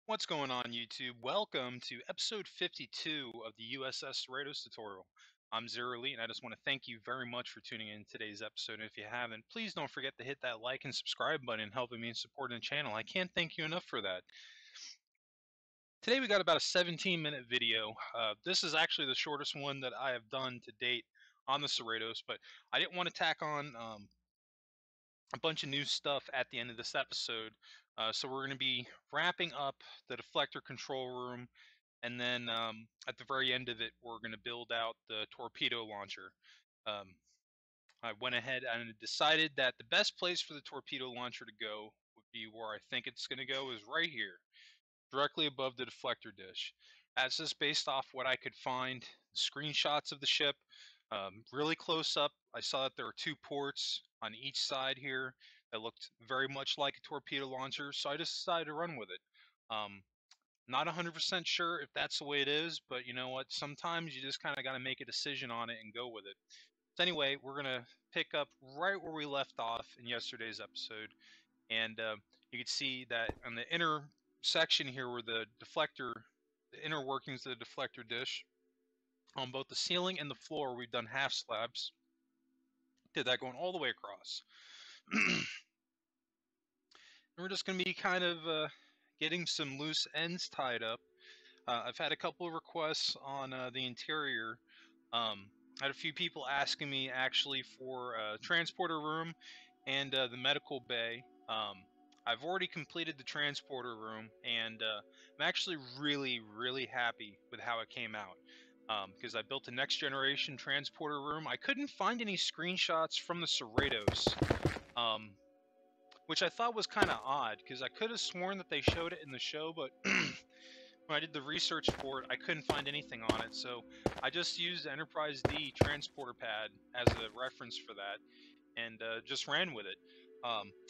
What's going on, YouTube? Welcome to episode 52 of the U.S.S. CERRITOS tutorial. I'm CERRITOS, and I just want to thank you very much for tuning in today's episode. And if you haven't, please don't forget to hit that like and subscribe button, helping me in supporting the channel. I can't thank you enough for that. Today we got about a 17-minute video. This is actually the shortest one that I have done to date on the CERRITOS, but I didn't want to tack on a bunch of new stuff at the end of this episode. So we're going to be wrapping up the deflector control room, and then at the very end of it, we're going to build out the torpedo launcher. I went ahead and decided that the best place for the torpedo launcher to go would be where I think it's going to go, is right here, directly above the deflector dish. That's just based off what I could find, screenshots of the ship. Really close up, I saw that there are two ports on each side here that looked very much like a torpedo launcher, so I just decided to run with it. Not 100% sure if that's the way it is, but you know what? Sometimes you just kind of got to make a decision on it and go with it. So anyway, we're going to pick up right where we left off in yesterday's episode, and you can see that on the inner section here where the inner workings of the deflector dish, on both the ceiling and the floor, we've done half slabs. Did that going all the way across. And we're just going to be kind of getting some loose ends tied up. I've had a couple of requests on the interior. I had a few people asking me actually for a transporter room and the medical bay. I've already completed the transporter room, and I'm actually really happy with how it came out. Because I built a next generation transporter room. I couldn't find any screenshots from the CERRITOS, which I thought was kind of odd, because I could have sworn that they showed it in the show, but when I did the research for it, I couldn't find anything on it. So I just used the Enterprise D transporter pad as a reference for that, and just ran with it.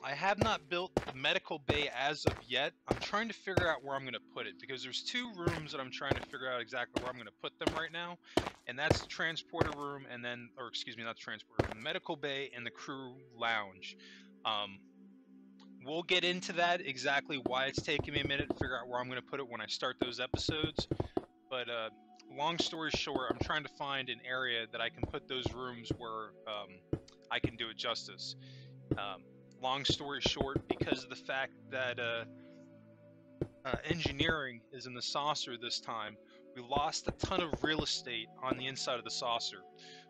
I have not built the medical bay as of yet. I'm trying to figure out where I'm going to put it, because there's two rooms that I'm trying to figure out exactly where I'm going to put them right now, and that's the transporter room, and then, or excuse me, not the transporter room, the medical bay and the crew lounge. We'll get into that, exactly why it's taking me a minute to figure out where I'm going to put it when I start those episodes, but long story short, I'm trying to find an area that I can put those rooms where I can do it justice. Long story short, because of the fact that engineering is in the saucer this time, we lost a ton of real estate on the inside of the saucer.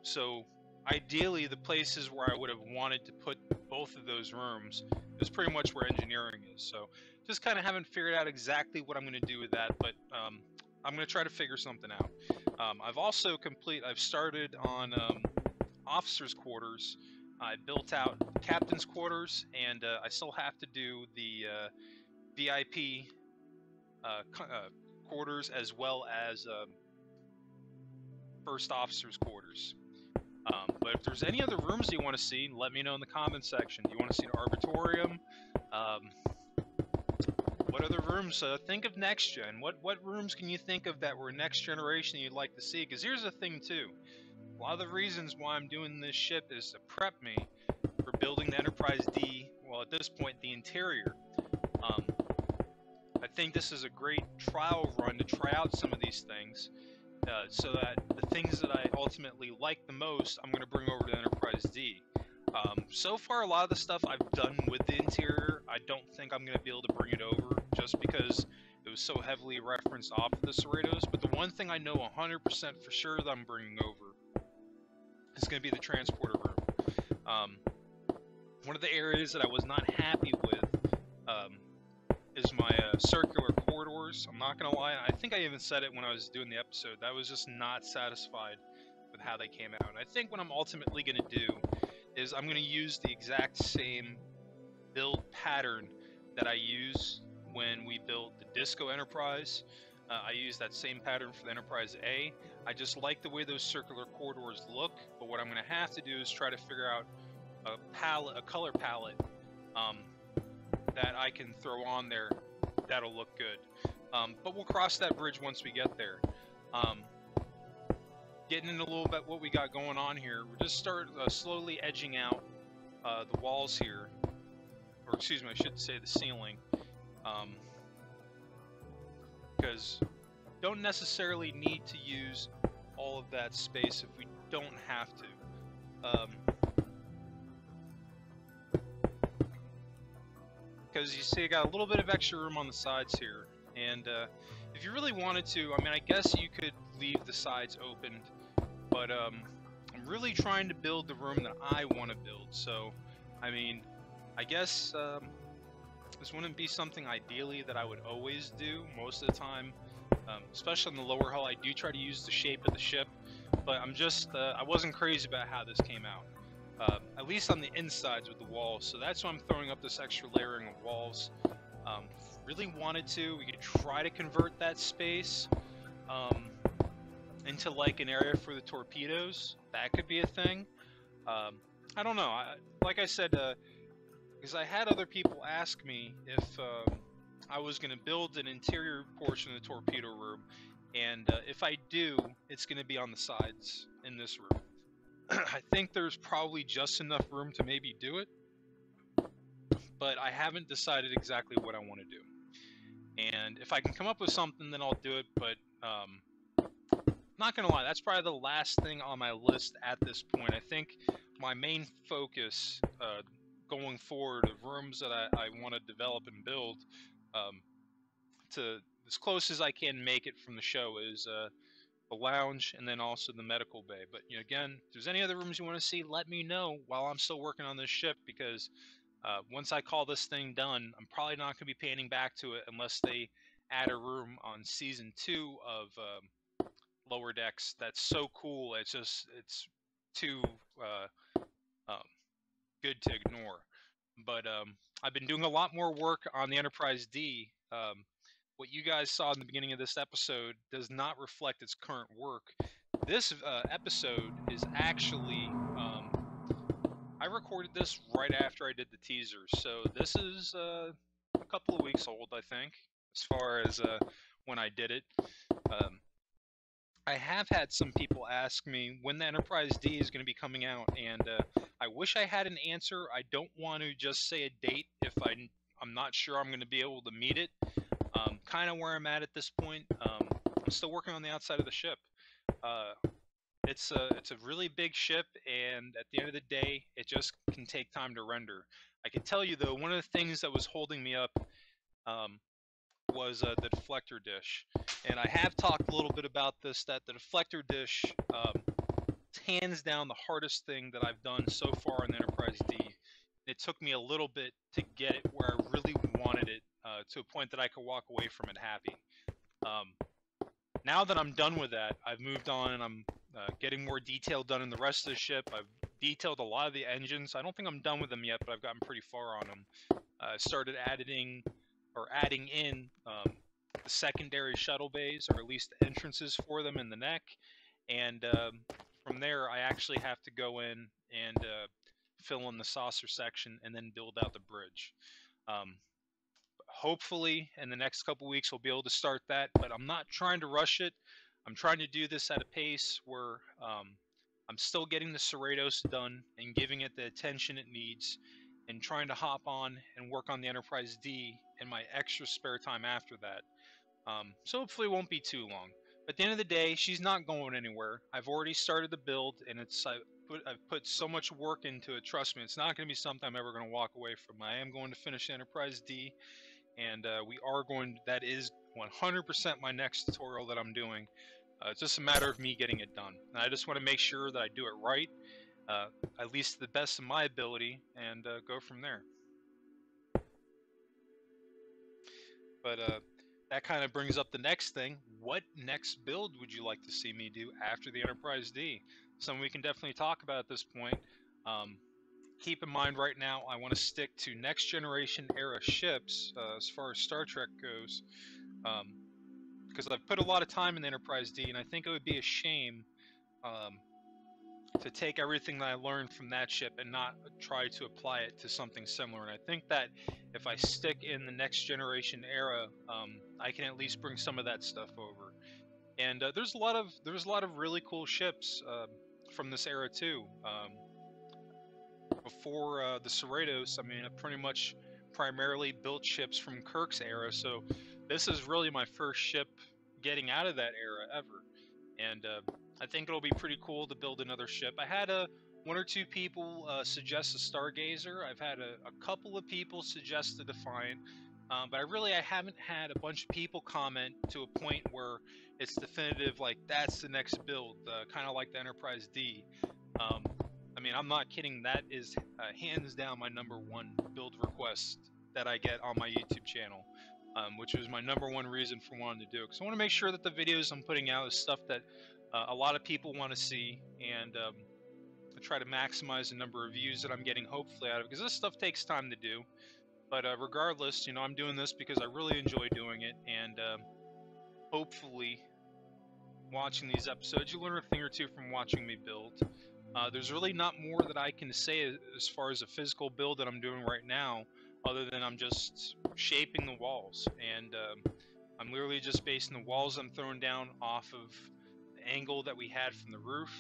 So ideally, the places where I would have wanted to put both of those rooms is pretty much where engineering is. So just kind of haven't figured out exactly what I'm going to do with that, but I'm going to try to figure something out. I've started on officers' quarters. I built out captain's quarters, and I still have to do the VIP quarters, as well as first officers' quarters. But if there's any other rooms you want to see, let me know in the comments section. Do you want to see the Arbitorium? What other rooms? Think of next gen. What rooms can you think of that were next generation you'd like to see? Because here's the thing too. A lot of the reasons why I'm doing this ship is to prep me for building the Enterprise D, well at this point the interior. I think this is a great trial run to try out some of these things, so that the things that I ultimately like the most, I'm going to bring over to Enterprise D. So far, a lot of the stuff I've done with the interior, I don't think I'm going to be able to bring it over, just because it was so heavily referenced off of the CERRITOS. But the one thing I know 100% for sure that I'm bringing over is going to be the transporter room. One of the areas that I was not happy with is my circular corridors. I'm not going to lie, I think I even said it when I was doing the episode, that I was just not satisfied with how they came out. And I think what I'm ultimately going to do is I'm going to use the exact same build pattern that I used when we built the Disco Enterprise. I used that same pattern for the Enterprise A. I just like the way those circular corridors look, but what I'm going to have to do is try to figure out a color palette that I can throw on there that'll look good. But we'll cross that bridge once we get there. Getting into a little bit what we got going on here, we're just slowly edging out the walls here, or excuse me, I should say the ceiling. because don't necessarily need to use all of that space if we don't have to. Because you see, I got a little bit of extra room on the sides here, and if you really wanted to, I mean, I guess you could leave the sides opened, but I'm really trying to build the room that I want to build. So, I mean, I guess this wouldn't be something ideally that I would always do most of the time, especially on the lower hull. I do try to use the shape of the ship, but I'm just, I wasn't crazy about how this came out. At least on the insides with the walls, so that's why I'm throwing up this extra layering of walls. Really wanted to, we could try to convert that space into like an area for the torpedoes. That could be a thing. I don't know, like I said, because I had other people ask me if I was going to build an interior portion of the torpedo room, and if I do, it's going to be on the sides in this room. I think there's probably just enough room to maybe do it, but I haven't decided exactly what I want to do. And if I can come up with something, then I'll do it, but not gonna lie, that's probably the last thing on my list at this point. I think my main focus going forward of rooms that I want to develop and build to as close as I can make it from the show is the lounge, and then also the medical bay. But you know, again, if there's any other rooms you want to see, let me know while I'm still working on this ship, because once I call this thing done, I'm probably not going to be painting back to it unless they add a room on season 2 of Lower Decks. That's so cool. It's too um, good to ignore. But I've been doing a lot more work on the Enterprise D. What you guys saw in the beginning of this episode does not reflect its current work. This episode is actually, I recorded this right after I did the teaser, so this is a couple of weeks old, I think, as far as when I did it. I have had some people ask me when the Enterprise D is going to be coming out, and I wish I had an answer. I don't want to just say a date if I'm not sure I'm going to be able to meet it. Kind of where I'm at this point. I'm still working on the outside of the ship. It's a really big ship, and at the end of the day, it just can take time to render. I can tell you though, one of the things that was holding me up was the deflector dish, and I have talked a little bit about this. That the deflector dish, it's hands down the hardest thing that I've done so far in the Enterprise D. It took me a little bit to get it where I really wanted it, to a point that I could walk away from it happy. Now that I'm done with that, I've moved on, and I'm getting more detail done in the rest of the ship. I've detailed a lot of the engines. I don't think I'm done with them yet, but I've gotten pretty far on them. I started adding in the secondary shuttle bays, or at least the entrances for them in the neck, and from there I actually have to go in and fill in the saucer section and then build out the bridge. Hopefully in the next couple weeks we'll be able to start that, but I'm not trying to rush it. I'm trying to do this at a pace where I'm still getting the CERRITOS done and giving it the attention it needs, and trying to hop on and work on the Enterprise D in my extra spare time after that. So hopefully it won't be too long. But at the end of the day, she's not going anywhere. I've already started the build, and I've put so much work into it. Trust me, it's not going to be something I'm ever going to walk away from. I am going to finish Enterprise D, and that is 100% my next tutorial that I'm doing. It's just a matter of me getting it done. And I just want to make sure that I do it right, at least to the best of my ability, and go from there. But that kind of brings up the next thing. What next build would you like to see me do after the Enterprise D? Something we can definitely talk about at this point. Keep in mind right now, I want to stick to next generation era ships as far as Star Trek goes, because I've put a lot of time in the Enterprise D, and I think it would be a shame to take everything that I learned from that ship and not try to apply it to something similar. And I think that if I stick in the next generation era, I can at least bring some of that stuff over. And there's a lot of really cool ships from this era too. Before the CERRITOS, I mean, I pretty much primarily built ships from Kirk's era, so this is really my first ship getting out of that era ever, and I think it'll be pretty cool to build another ship. I had one or two people suggest a Stargazer. I've had a couple of people suggest the Defiant, but I haven't had a bunch of people comment to a point where it's definitive, like that's the next build, kind of like the Enterprise D. I mean, I'm not kidding. That is hands down my #1 build request that I get on my YouTube channel, which was my #1 reason for wanting to do it. Because I want to make sure that the videos I'm putting out is stuff that a lot of people want to see, and I try to maximize the number of views that I'm getting, hopefully, out of it. Because this stuff takes time to do. But regardless, you know, I'm doing this because I really enjoy doing it, and hopefully, watching these episodes, you learn a thing or two from watching me build. There's really not more that I can say as far as a physical build that I'm doing right now, other than I'm just shaping the walls, and I'm literally just basing the walls I'm throwing down off of the angle that we had from the roof.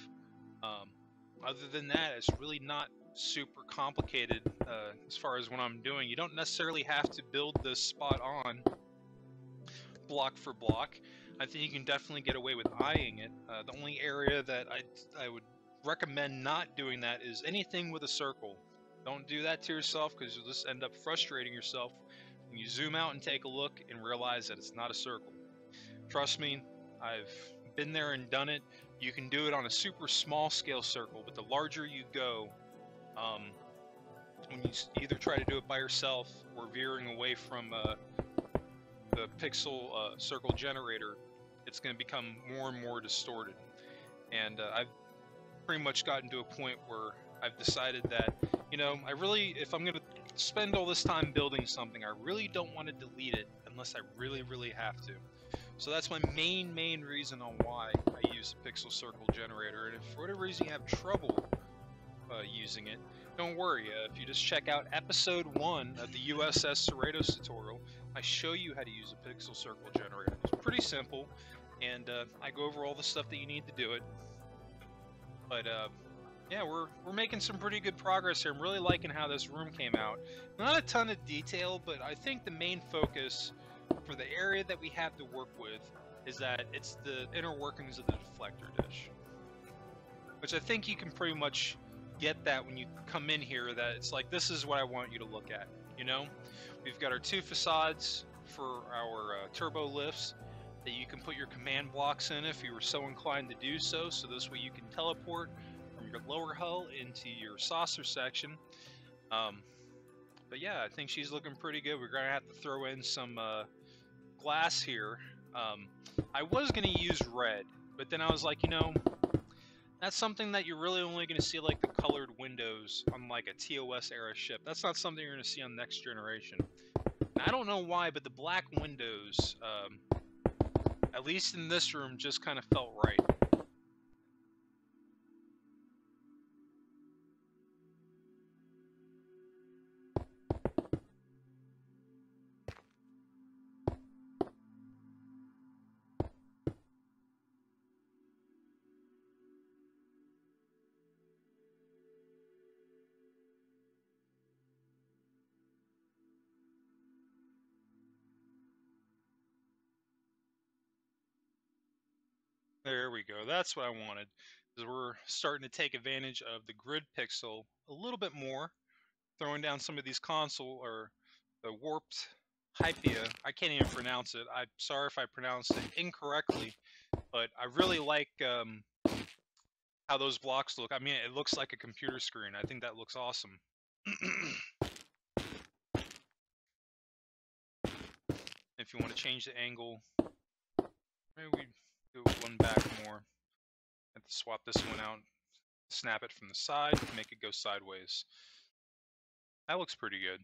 Other than that, it's really not super complicated as far as what I'm doing. You don't necessarily have to build this spot on block for block. I think you can definitely get away with eyeing it. The only area that I would recommend not doing that is anything with a circle. Don't do that to yourself, because you'll just end up frustrating yourself when you zoom out and take a look and realize that it's not a circle. Trust me, I've been there and done it. You can do it on a super small scale circle, but the larger you go, when you either try to do it by yourself or veering away from the pixel circle generator, it's going to become more and more distorted. And I've pretty much gotten to a point where I've decided that, you know, if I'm going to spend all this time building something, I really don't want to delete it unless I really, really have to. So that's my main reason on why I use the pixel circle generator. And if for whatever reason you have trouble using it, don't worry. If you just check out episode 1 of the U.S.S. CERRITOS tutorial, I show you how to use a pixel circle generator. It's pretty simple, and I go over all the stuff that you need to do it. But yeah, we're making some pretty good progress here. I'm really liking how this room came out. Not a ton of detail, but I think the main focus for the area that we have to work with is that it's the inner workings of the deflector dish. Which I think you can pretty much get that when you come in here, that it's like, this is what I want you to look at, you know? We've got our 2 facades for our turbo lifts that you can put your command blocks in if you were so inclined to do so, so this way you can teleport from your lower hull into your saucer section. But yeah, I think she's looking pretty good. We're gonna have to throw in some glass here. I was gonna use red, but then I was like, you know, that's something that you're really only going to see, like the colored windows on like a TOS era ship. That's not something you're going to see on Next Generation. And I don't know why, but the black windows, at least in this room, just kind of felt right. There we go. That's what I wanted. Is we're starting to take advantage of the grid pixel a little bit more, throwing down some of these console or the warped hypia. I can't even pronounce it. I'm sorry if I pronounced it incorrectly, but I really like how those blocks look. I mean, it looks like a computer screen. I think that looks awesome. If you want to change the angle, maybe we do one back more. Have to swap this one out, snap it from the side, make it go sideways. That looks pretty good.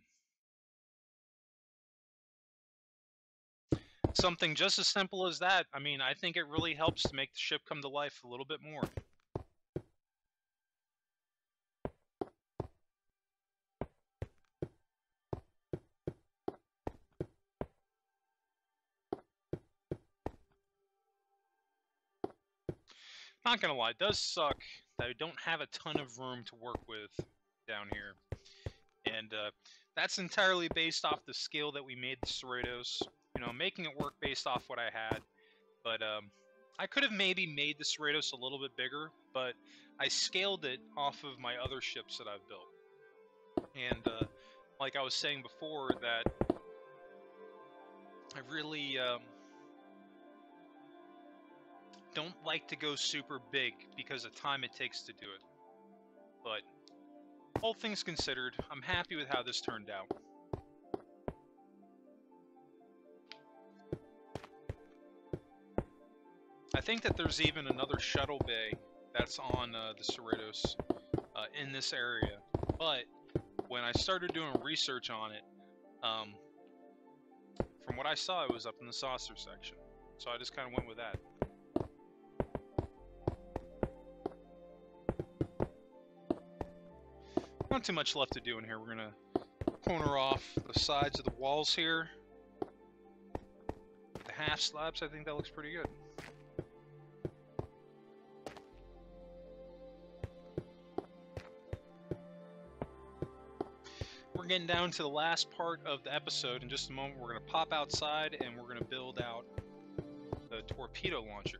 Something just as simple as that, I mean, I think it really helps to make the ship come to life a little bit more. Not gonna lie, it does suck that I don't have a ton of room to work with down here. And that's entirely based off the scale that we made the CERRITOS. You making it work based off what I had. But I could have maybe made the Cerritos a little bit bigger, but I scaled it off of my other ships that I've built. And like I was saying before, that I really don't like to go super big because of time it takes to do it. But all things considered, I'm happy with how this turned out. I think that there's even another shuttle bay that's on the Cerritos in this area. But when I started doing research on it, from what I saw, it was up in the saucer section. So I just kind of went with that. Not too much left to do in here. We're going to corner off the sides of the walls here. The half slabs, I think that looks pretty good. We're getting down to the last part of the episode. In just a moment, we're going to pop outside and we're going to build out the torpedo launcher.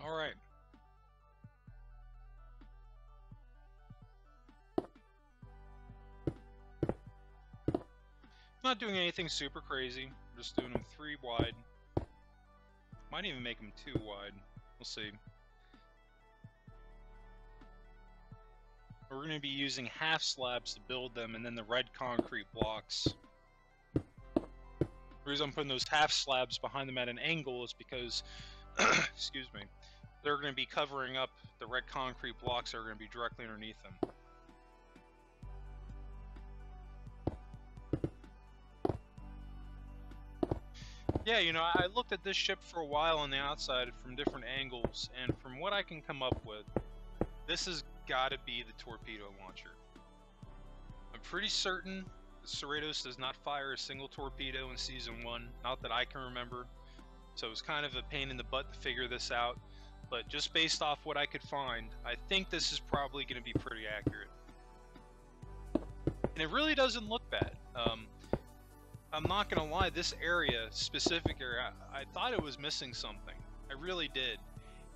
All right. Not doing anything super crazy. I'm just doing them 3 wide. Might even make them 2 wide. We'll see. We're going to be using half slabs to build them, and then the red concrete blocks. The reason I'm putting those half slabs behind them at an angle is because, excuse me, they're going to be covering up the red concrete blocks that are going to be directly underneath them. Yeah, I looked at this ship for a while on the outside from different angles, and from what I can come up with, this has got to be the torpedo launcher. I'm pretty certain the Cerritos does not fire a single torpedo in Season 1, not that I can remember, so it was kind of a pain in the butt to figure this out, but just based off what I could find, I think this is probably going to be pretty accurate. And it really doesn't look bad. I'm not going to lie, this area, specific area, I thought it was missing something. I really did.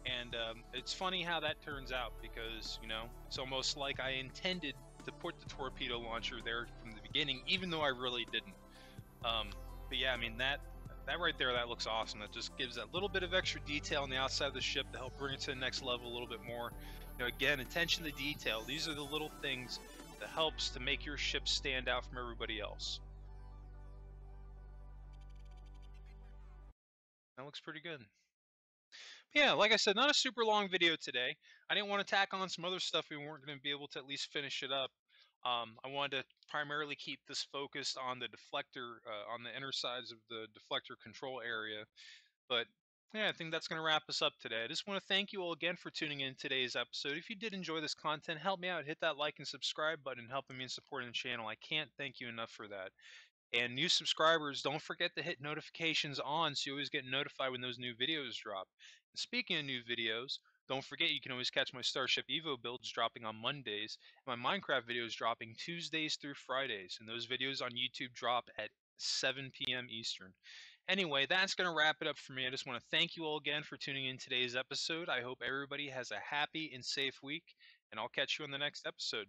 And it's funny how that turns out because, it's almost like I intended to put the torpedo launcher there from the beginning, even though I really didn't. But yeah, I mean, that right there, that looks awesome. That just gives that little bit of extra detail on the outside of the ship to help bring it to the next level a little bit more. Again, attention to detail. These are the little things that helps to make your ship stand out from everybody else. That looks pretty good. Yeah, like I said, not a super long video today. I didn't want to tack on some other stuff we weren't going to be able to at least finish it up. I wanted to primarily keep this focused on the deflector, on the inner sides of the deflector control area. But yeah, I think that's going to wrap us up today. I just want to thank you all again for tuning in today's episode. If you did enjoy this content, help me out. Hit that like and subscribe button, helping me in supporting the channel. I can't thank you enough for that. And new subscribers, don't forget to hit notifications on so you always get notified when those new videos drop. And speaking of new videos, don't forget you can always catch my Starship Evo builds dropping on Mondays, and my Minecraft videos dropping Tuesdays through Fridays. And those videos on YouTube drop at 7 p.m. Eastern. Anyway, that's going to wrap it up for me. I just want to thank you all again for tuning in today's episode. I hope everybody has a happy and safe week, and I'll catch you on the next episode.